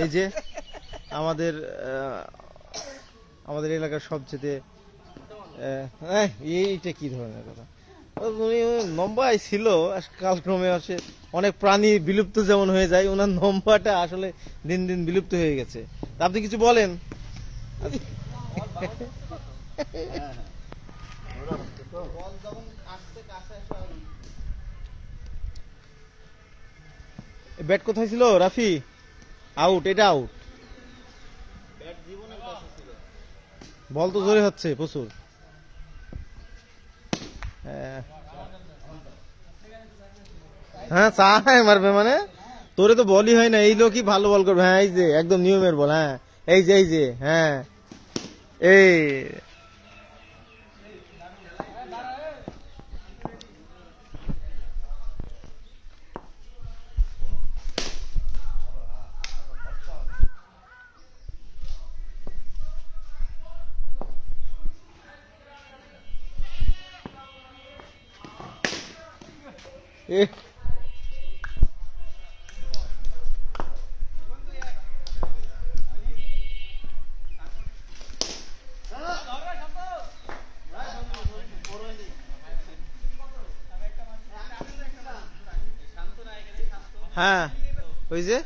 এই যে আমাদের আমাদের এলাকার সবচেয়ে এইটা কি ধরনের কথা, উনি নম্বাই ছিল, কালক্রমে আসে অনেক প্রাণী বিলুপ্ত যেমন হয়ে যায়, ওনার নম্বাটা আসলে দিন দিন বিলুপ্ত হয়ে গেছে। আপনি কিছু বলেন। ব্যাট কোথায় ছিল রাফি? আউট, এটা আউট। বল তো জোরে হচ্ছে প্রচুর। হ্যাঁ চায় মারবে মানে, তোরে তো বলই হয় না, এই লোকই ভালো বল করবে। হ্যাঁ এই যে একদম নিয়মের বল। হ্যাঁ এই যে হ্যাঁ এই হ্যাঁ ওই যে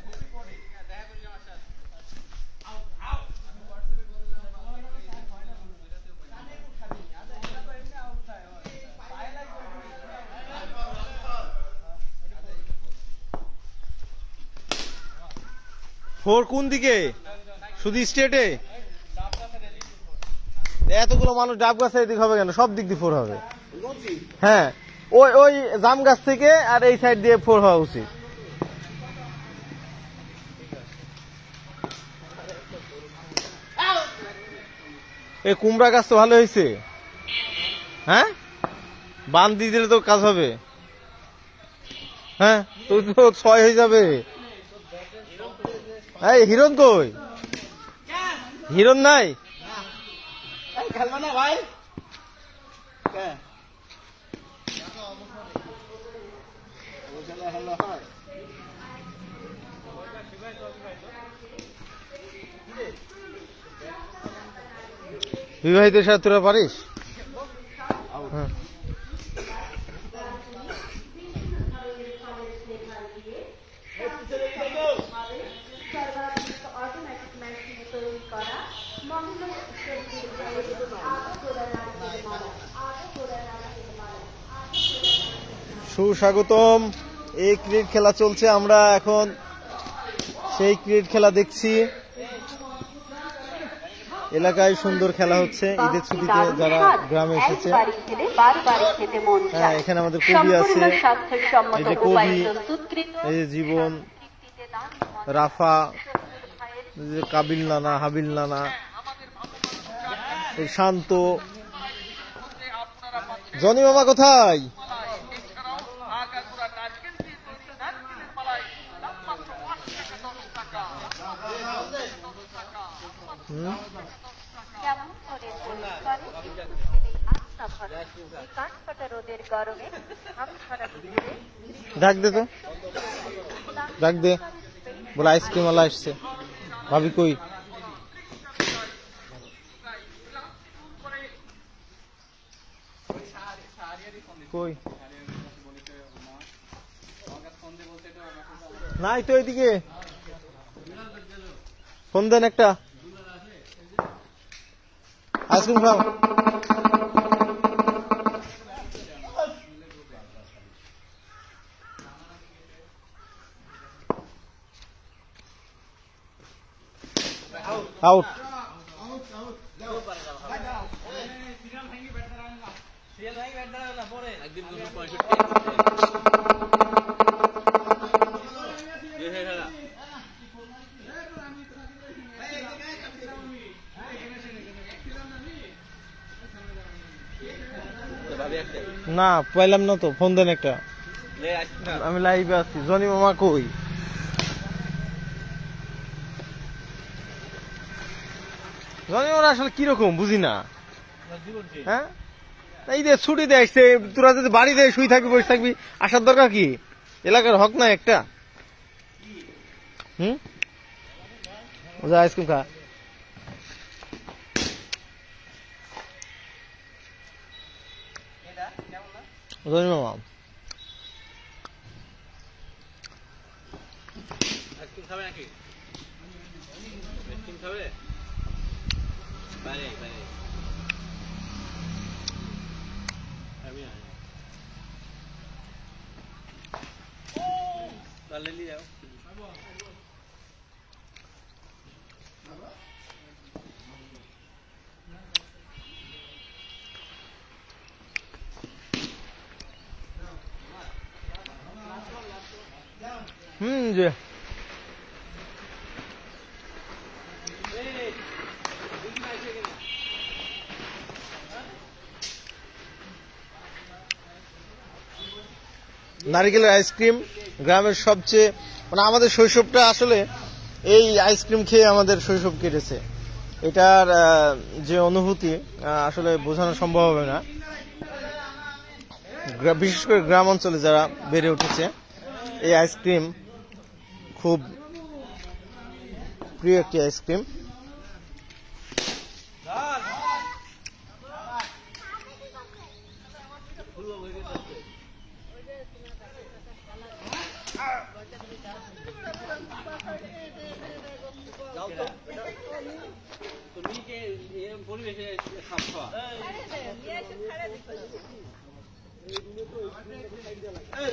ফোর কোন দিকে? শুধু স্টেটে এতগুলো মানুষ ডাব গাছের দিক হবে কেন? সব দিক দিয়ে ফোর হবে। হ্যাঁ ওই ওই জাম গাছ থেকে আর এই সাইড দিয়ে ফোর হওয়া উচিত। এই কুমড়া গাছ তো ভালো হয়েছে। হ্যাঁ বান দিয়ে দিলে তো কাজ হবে। হ্যাঁ তো 6 হয়ে যাবে। এই হিরণ কই? হিরণ নাই? খেলবে না ভাই? বিবাহিতের সাথে তোরা পারিস? হ্যাঁ সুস্বাগতম। এই ক্রিকেট খেলা চলছে, আমরা এখন সেই ক্রিকেট খেলা দেখছি। এলাকায় সুন্দর খেলা হচ্ছে, ঈদের ছুটিতে যারা গ্রামে এসেছে। হ্যাঁ এখানে আমাদের কবি আছে, এই যে কবি, এই যে জীবন, রাফা, কাবিল নানা, হাবিল নানা, এই শান্ত। জনি মামা কোথায়? ডাক দে তো, ডাক দে, বলে আইসক্রিম আলা আসছে। ভাবি কই? কই নাই তো, এদিকে ফোন দেন একটা, আইসক্রিম খাও। আউট। না পাইলাম না তো, ফোন দেন একটা, আমি লাইভে আছি। জনি মামা কই? জনি মামা আসলে কিরকম বুঝি না। হ্যাঁ এই যে ছুটি দেখছে, তোরা যদি বাড়িতে শুই থাকবি বসে থাকবি, আসার দরকার কি? এলাকার হক না একটা। আইসক্রিম খা। মামা আইসক্রিম খাবে নাকি? আইসক্রিম খাবে? বাইরে বাইরে ले ली जाओ। जी নারিকেলের আইসক্রিম গ্রামের সবচেয়ে, মানে আমাদের শৈশবটা আসলে এই আইসক্রিম খেয়ে আমাদের শৈশব কেটেছে। এটার যে অনুভূতি আসলে বোঝানো সম্ভব হবে না। বিশেষ করে গ্রাম অঞ্চলে যারা বেড়ে উঠেছে, এই আইসক্রিম খুব প্রিয় একটি আইসক্রিম। পরিবেশে খাওয়া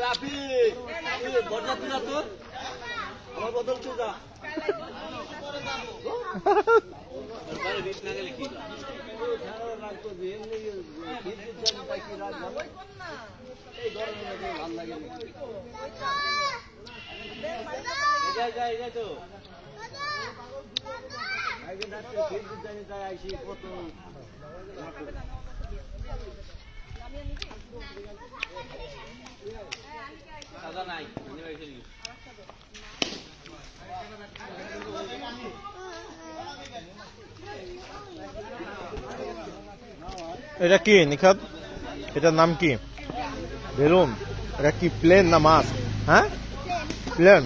রাফি বরযাত্রী যা তোর আমার বদল তো যা তো এটা কি নিখাত? এটার নাম কি? বেলুন? এটা কি প্লেন না মাছ? হ্যাঁ প্লেন।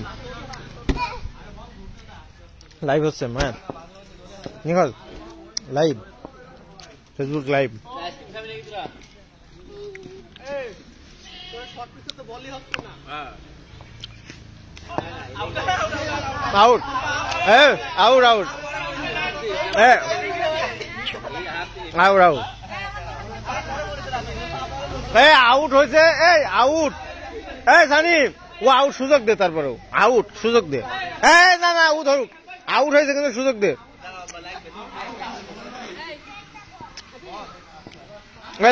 লাইভ হচ্ছে ma'am Nikhat, live Facebook live. Out out out out out out হয়েছে। এই আউট, জানি ও আউট, সুযোগ দে, তারপরেও আউট সুযোগ দে। না না ও ধরুক, আউট হয়েছে কিন্তু সুযোগ দে।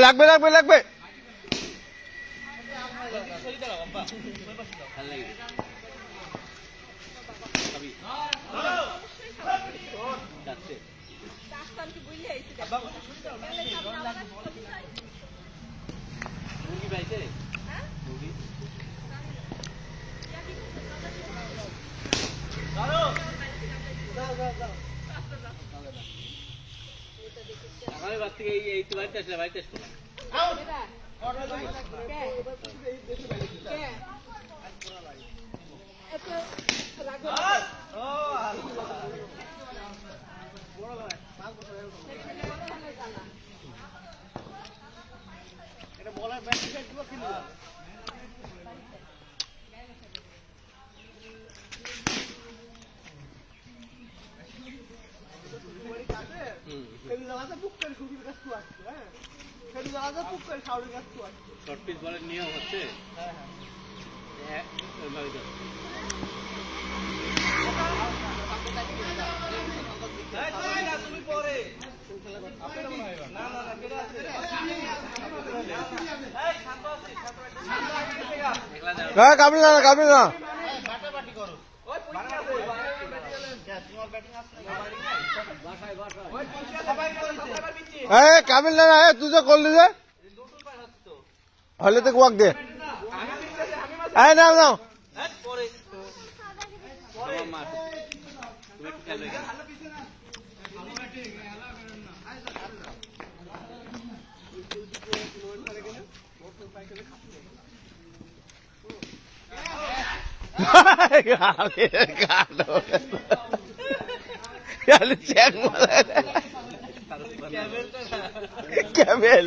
লাগবে লাগবে লাগবে। শর্ট পিচ বলের নিয়ম হচ্ছে কাবিল না কাবিল না কাবিল না তুই যে করলি যে হলে তো ওয়াক দে। না না ক্যামেল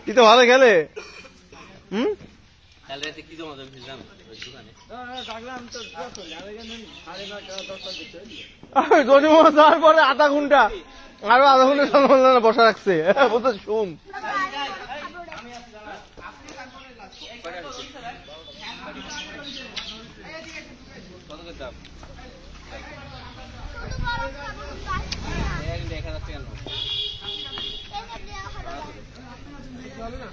কি তো ভালো খেলে। পরে আধা ঘন্টা আরো আধা ঘন্টা সম্ভাবনা বসা রাখছে বলতো শুন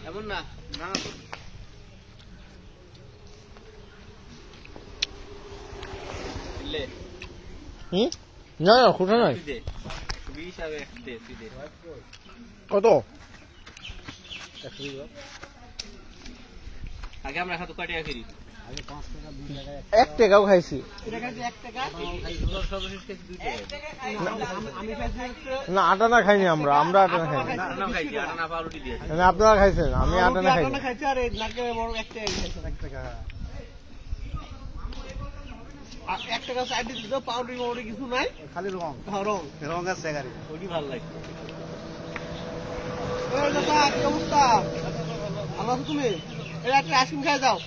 এমন না না না খুঁটা নয় কত আগে আমরা খাতো কাটিয়া খেলি 1 টাকাও খাইছি না আটানা খাইনি আমরা আটানা খাইনি আপনারা খাইছেন আমি আটানা খাইনি 1 টাকা সাইড দিত পাউডার মাউডার কিছু নাই খালি রং আছে গাড়ি ওইটি ভালো লাগে। ওই দাদা কি অবস্থা ভালো আছো তুমি? এটা একটা আইসক্রিম খাই যাও।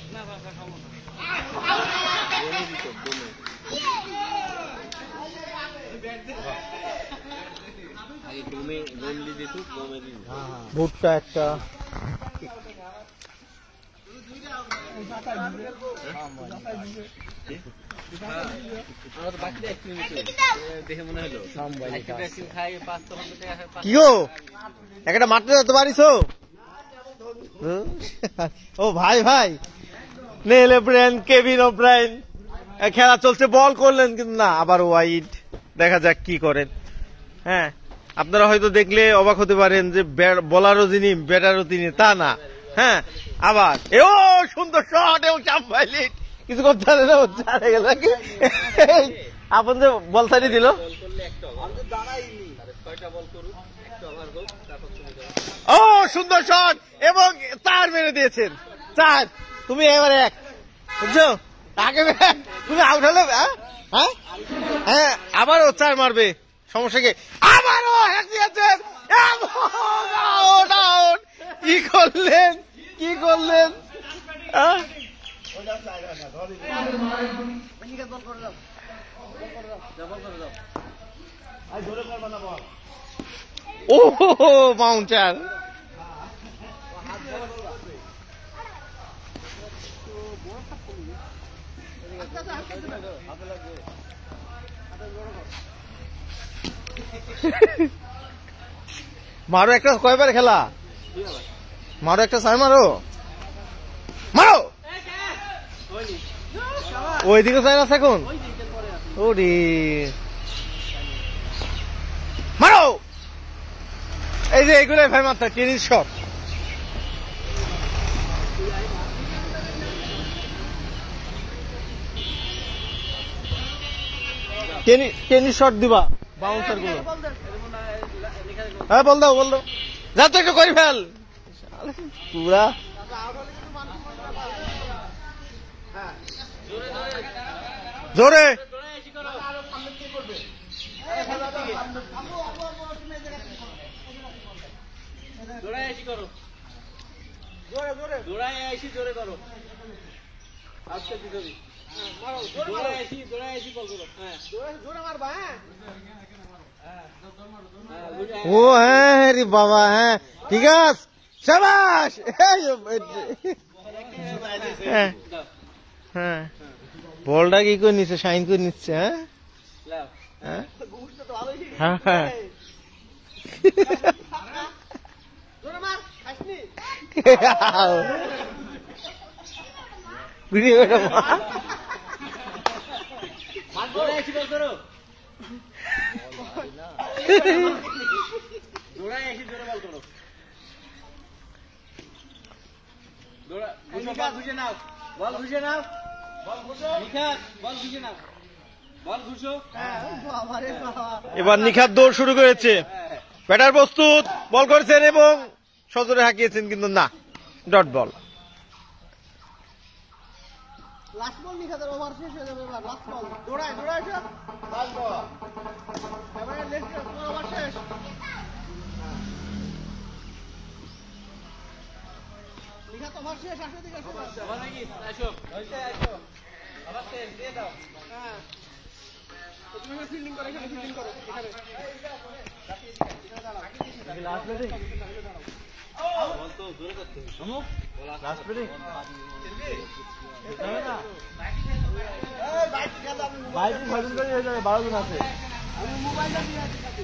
ভুট্টা একটা কি গো একটা মাঠে যেতে পারিস? ও ভাই ভাই নেল ওব্রায়েন কেভিন ওব্রায়েন খেলা চলছে বল করলেন কিন্তু না আবার ওয়াইড দেখা যাক কি করেন। হ্যাঁ আপনারা হয়তো দেখলে অবাক হতে পারেন যে বলারও যিনি ব্যাটারও তিনি তা না। হ্যাঁ আবার ও সুন্দর শট এবং চাম্পাইলি কিছু করতে পারে না হারে গেল আপন যে বল সাইডে দিল। ও সুন্দর শট এবং 4 মেরে দিয়েছেন 4 তুমি এবার 1 বুঝছো আগে তুমি আউট হলে হ্যাঁ হ্যাঁ আবারও 4 মারবে সমস্যা কি আবারও দিয়েছেন কি করলেন কি করলেন ও মাউন্টার মারো একটা কয়বার খেলা মারো একটা ছয় মারো মারো ওইদিকে চাই আছে এখন ওরে মারো এই যে এইগুলোই ভাই মাত্রা টেনিস শট টেনিস শট দিবা বাউন্সার গুলো হ্যাঁ বল দাও যা তো একটু করে ফেল পুরা জোরে ও হ্যাঁ রে বাবা হ্যাঁ ঠিক আছে শাবাশ হ্যাঁ বলটা কি করে নিচ্ছে শাইন করে নিচ্ছে হ্যাঁ হ্যাঁ হ্যাঁ এবার নিখাত দৌড় শুরু করেছে ব্যাটার প্রস্তুত বল করেছেন এবং সজোরে হাঁকিয়েছেন কিন্তু না, ডট বল। লাস্ট বল নিখাতের ওভার শেষ হয়ে যাবে এবার। লাস্ট বল দৌড়ায় দৌড়ায় সব লাস্ট বল এবারে লেফট ওভার শেষ। নিখাত ওভার শেষ, আসো দিকে আসো। ওভার নাকি আসো হইছে আসো আবার শেষ দিয়ে দাও। হ্যাঁ তুমি ফিল্ডিং করো, এখানে ফিল্ডিং করো, এখানে লাস্ট ব্যাটিং বল তো দূরে করতে হবে। লাস্ট ব্যাটিং হবে না, বাইক ভাজন করে হয়ে যাবে, 12 জন আছে। আমি মোবাইলটা দিয়ে আছি সাথে।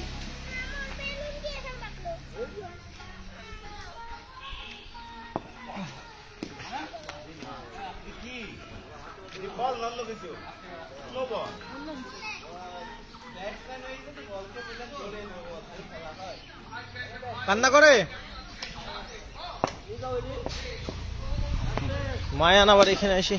কি বল নন্দ কিছু নো বল ব্যাটসম্যান হইছে তো বলকে বলে চলে যাবে, খেলা হয় কান্না করে মায়ান আবার এখানে আসি।